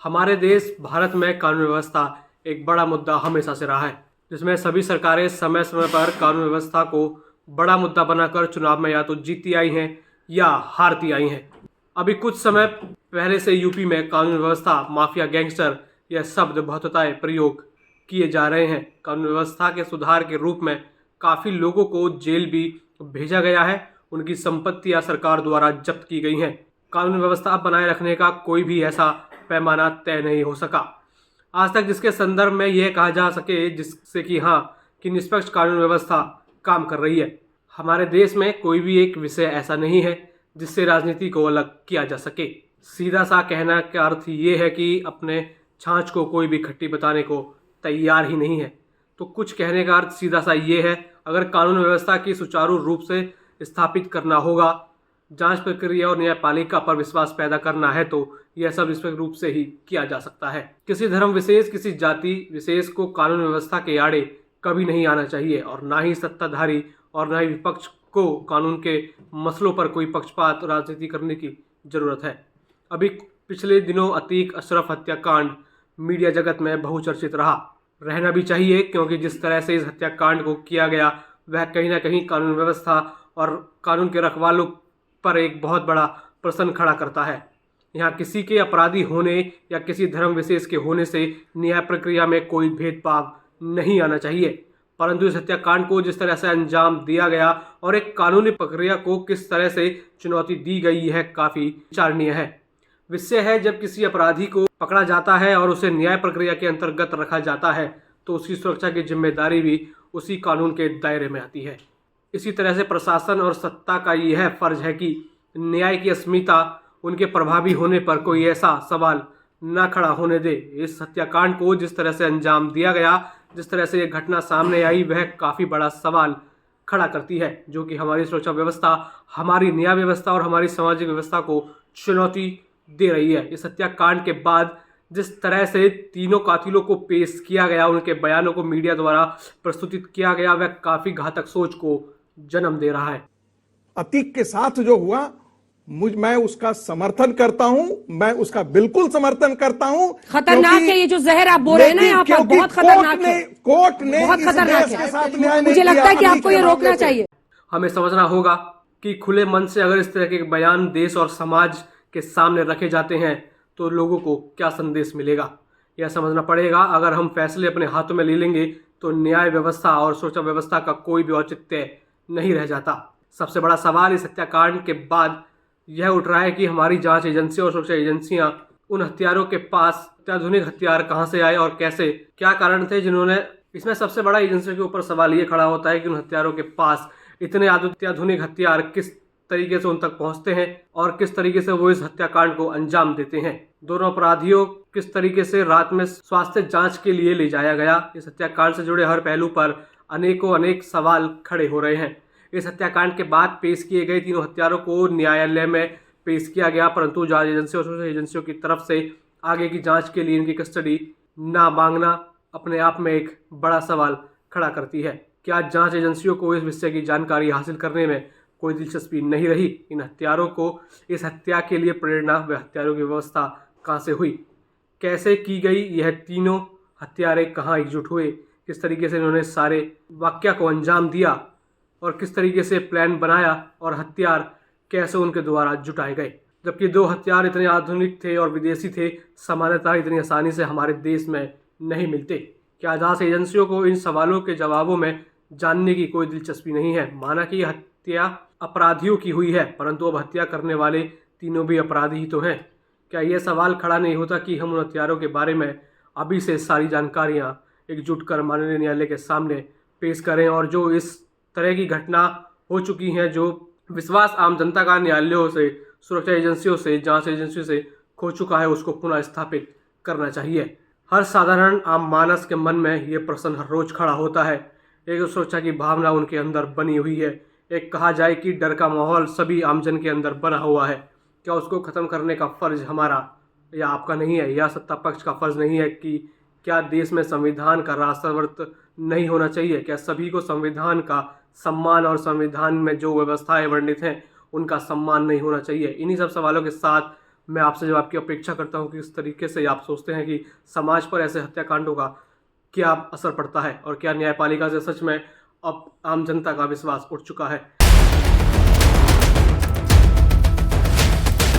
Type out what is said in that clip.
हमारे देश भारत में कानून व्यवस्था एक बड़ा मुद्दा हमेशा से रहा है, जिसमें सभी सरकारें समय समय पर कानून व्यवस्था को बड़ा मुद्दा बनाकर चुनाव में या तो जीती आई हैं या हारती आई हैं। अभी कुछ समय पहले से यूपी में कानून व्यवस्था, माफिया, गैंगस्टर यह शब्द बहुतायत प्रयोग किए जा रहे हैं। कानून व्यवस्था के सुधार के रूप में काफ़ी लोगों को जेल भी भेजा गया है, उनकी संपत्तियां सरकार द्वारा जब्त की गई हैं। कानून व्यवस्था बनाए रखने का कोई भी ऐसा पैमाना तय नहीं हो सका आज तक जिसके संदर्भ में यह कहा जा सके जिससे कि निष्पक्ष कानून व्यवस्था काम कर रही है। हमारे देश में कोई भी एक विषय ऐसा नहीं है जिससे राजनीति को अलग किया जा सके। सीधा सा कहना का अर्थ ये है कि अपने छाछ को कोई भी खट्टी बताने को तैयार ही नहीं है। तो कुछ कहने का अर्थ सीधा सा ये है, अगर कानून व्यवस्था की सुचारू रूप से स्थापित करना होगा, जांच प्रक्रिया और न्यायपालिका पर विश्वास पैदा करना है, तो यह सब निष्पक्ष रूप से ही किया जा सकता है। किसी धर्म विशेष, किसी जाति विशेष को कानून व्यवस्था के आड़े कभी नहीं आना चाहिए और ना ही सत्ताधारी और ना ही विपक्ष को कानून के मसलों पर कोई पक्षपात राजनीति करने की जरूरत है। अभी पिछले दिनों अतीक अशरफ हत्याकांड मीडिया जगत में बहुचर्चित रहना भी चाहिए, क्योंकि जिस तरह से इस हत्याकांड को किया गया वह कहीं ना कहीं कानून व्यवस्था और कानून के रखवालों पर एक बहुत बड़ा प्रश्न खड़ा करता है। यहाँ किसी के अपराधी होने या किसी धर्म विशेष के होने से न्याय प्रक्रिया में कोई भेदभाव नहीं आना चाहिए, परंतु इस हत्याकांड को जिस तरह से अंजाम दिया गया और एक कानूनी प्रक्रिया को किस तरह से चुनौती दी गई है काफ़ी विचारणीय है। विषय है, जब किसी अपराधी को पकड़ा जाता है और उसे न्याय प्रक्रिया के अंतर्गत रखा जाता है तो उसकी सुरक्षा की जिम्मेदारी भी उसी कानून के दायरे में आती है। इसी तरह से प्रशासन और सत्ता का यह फर्ज है कि न्याय की अस्मिता, उनके प्रभावी होने पर कोई ऐसा सवाल न खड़ा होने दे। इस हत्याकांड को जिस तरह से अंजाम दिया गया, जिस तरह से यह घटना सामने आई, वह काफ़ी बड़ा सवाल खड़ा करती है, जो कि हमारी सुरक्षा व्यवस्था, हमारी न्याय व्यवस्था और हमारी सामाजिक व्यवस्था को चुनौती दे रही है। इस हत्याकांड के बाद जिस तरह से तीनों कातिलों को पेश किया गया, उनके बयानों को मीडिया द्वारा प्रस्तुत किया गया, वह काफ़ी घातक सोच को जन्म दे रहा है। अतीक के साथ जो हुआ, मैं उसका समर्थन करता हूं, मैं उसका बिल्कुल समर्थन करता हूं। खतरनाक है ये जो जहर आप बोल रहे हैं ना यहाँ पर, बहुत खतरनाक है। कोर्ट ने बहुत खतरनाक के साथ न्याय मुझे लगता है कि आपको ये रोकना चाहिए। हमें समझना होगा कि खुले मन से अगर इस तरह के बयान देश और समाज के सामने रखे जाते हैं तो लोगों को क्या संदेश मिलेगा, यह समझना पड़ेगा। अगर हम फैसले अपने हाथों में ले लेंगे तो न्याय व्यवस्था और सुरक्षा व्यवस्था का कोई भी औचित्य नहीं रह जाता। सबसे बड़ा सवाल इस हत्याकांड के बाद यह उठ रहा है कि हमारी जांच एजेंसी और सुरक्षा एजेंसियां, उन हत्यारों के पास अत्याधुनिक हथियार कहां से आए और कैसे, क्या कारण थे जिन्होंने, इसमें सबसे बड़ा एजेंसियों के ऊपर सवाल ये खड़ा होता है कि उन हथियारों के पास इतने अत्याधुनिक हथियार किस तरीके से उन तक पहुंचते हैं और किस तरीके से वो इस हत्याकांड को अंजाम देते हैं। दोनों अपराधियों किस तरीके से रात में स्वास्थ्य जांच के लिए ले जाया गया। इस हत्याकांड से जुड़े हर पहलू पर अनेक सवाल खड़े हो रहे हैं। इस हत्याकांड के बाद पेश किए गए तीनों हत्यारों को न्यायालय में पेश किया गया, परंतु जांच एजेंसी और सुरक्षा एजेंसियों की तरफ से आगे की जांच के लिए इनकी कस्टडी ना मांगना अपने आप में एक बड़ा सवाल खड़ा करती है। क्या जांच एजेंसियों को इस विषय की जानकारी हासिल करने में कोई दिलचस्पी नहीं रही? इन हत्यारों को इस हत्या के लिए प्रेरणा व हत्यारों की व्यवस्था कहाँ से हुई, कैसे की गई, यह तीनों हत्यारे कहाँ एकजुट हुए, किस तरीके से इन्होंने सारे वाकया को अंजाम दिया और किस तरीके से प्लान बनाया और हथियार कैसे उनके द्वारा जुटाए गए। जबकि दो हथियार इतने आधुनिक थे और विदेशी थे, सामान्यतः इतनी आसानी से हमारे देश में नहीं मिलते। क्या जांच एजेंसियों को इन सवालों के जवाबों में जानने की कोई दिलचस्पी नहीं है? माना कि हत्या अपराधियों की हुई है, परंतु अब हत्या करने वाले तीनों भी अपराधी ही तो हैं। क्या यह सवाल खड़ा नहीं होता कि हम उन हथियारों के बारे में अभी से सारी जानकारियां एकजुट कर माननीय न्यायालय के सामने पेश करें और जो इस तरह की घटना हो चुकी हैं, जो विश्वास आम जनता का न्यायालयों से, सुरक्षा एजेंसियों से, जांच एजेंसियों से खो चुका है, उसको पुनः स्थापित करना चाहिए। हर साधारण आम मानस के मन में ये प्रश्न हर रोज खड़ा होता है। एक सुरक्षा की भावना उनके अंदर बनी हुई है, एक कहा जाए कि डर का माहौल सभी आमजन के अंदर बना हुआ है। क्या उसको ख़त्म करने का फ़र्ज हमारा या आपका नहीं है, या सत्ता पक्ष का फ़र्ज नहीं है? कि क्या देश में संविधान का राष्ट्रवर्त नहीं होना चाहिए? क्या सभी को संविधान का सम्मान और संविधान में जो व्यवस्थाएं वर्णित हैं उनका सम्मान नहीं होना चाहिए? इन्हीं सब सवालों के साथ मैं आपसे जवाब की अपेक्षा करता हूं कि इस तरीके से आप सोचते हैं कि समाज पर ऐसे हत्याकांडों का क्या असर पड़ता है और क्या न्यायपालिका से सच में अब आम जनता का विश्वास उठ चुका है।